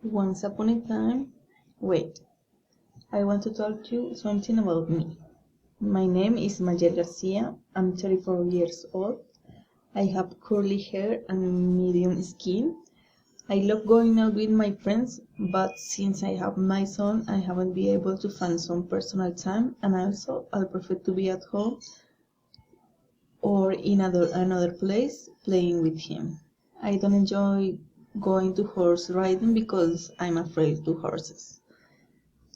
Once upon a time, wait, I want to talk to you something about me. My name is Mayel Garcia. I'm 34 years old. I have curly hair and medium skin. I love going out with my friends, but since I have my son, I haven't been able to find some personal time, and also I prefer to be at home or in another place playing with him. I don't enjoy going to horse riding because I'm afraid to horses.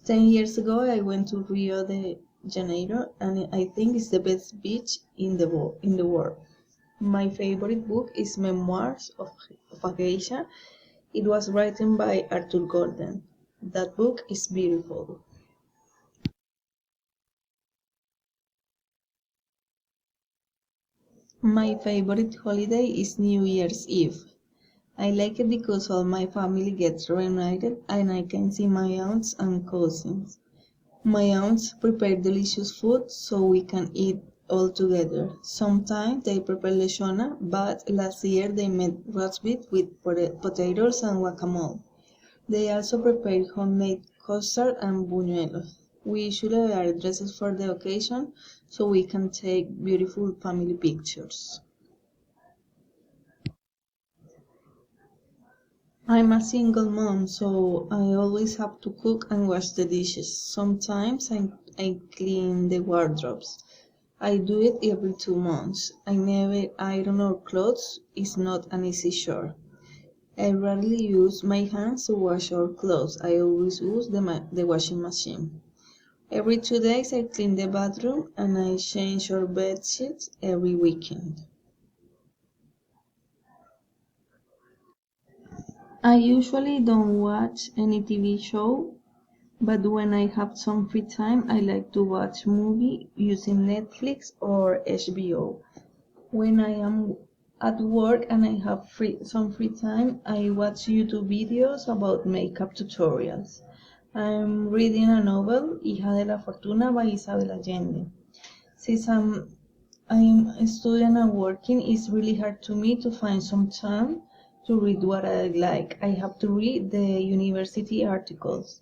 10 years ago, I went to Rio de Janeiro, and I think it's the best beach in the world. My favorite book is Memoirs of a Geisha. It was written by Arthur Golden. That book is beautiful. My favorite holiday is New Year's Eve. I like it because all my family gets reunited and I can see my aunts and cousins. My aunts prepare delicious food so we can eat all together. Sometimes they prepare lechona, but last year they made roast beef with potatoes and guacamole. They also prepare homemade custard and buñuelos. We usually wear dresses for the occasion so we can take beautiful family pictures. I'm a single mom, so I always have to cook and wash the dishes. Sometimes I clean the wardrobes. I do it every 2 months. I never iron or clothes. It's not an easy chore. I rarely use my hands to wash our clothes. I always use the washing machine. Every 2 days I clean the bathroom and I change our bed sheets every weekend. I usually don't watch any TV show, but when I have some free time, I like to watch movie using Netflix or HBO. When I am at work and I have some free time, I watch YouTube videos about makeup tutorials. I'm reading a novel, Hija de la Fortuna by Isabel Allende. Since I'm studying and working, it's really hard to me to find some time to read what I like. I have to read the university articles.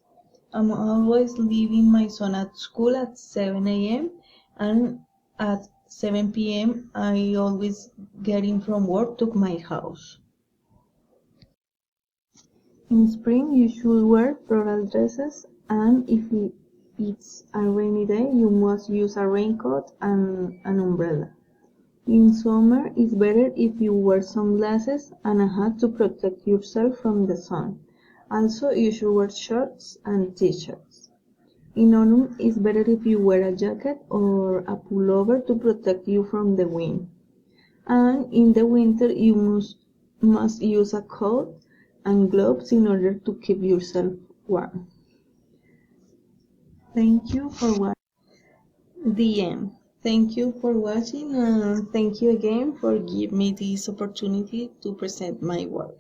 I'm always leaving my son at school at 7 a.m. and at 7 p.m. I always getting from work to my house. In spring, you should wear floral dresses, and if it's a rainy day, you must use a raincoat and an umbrella. In summer, it's better if you wear sunglasses and a hat to protect yourself from the sun. Also, you should wear shorts and t-shirts. In autumn, it's better if you wear a jacket or a pullover to protect you from the wind. And in the winter, you must use a coat and gloves in order to keep yourself warm. Thank you for watching. The end. Thank you for watching and thank you again for giving me this opportunity to present my work.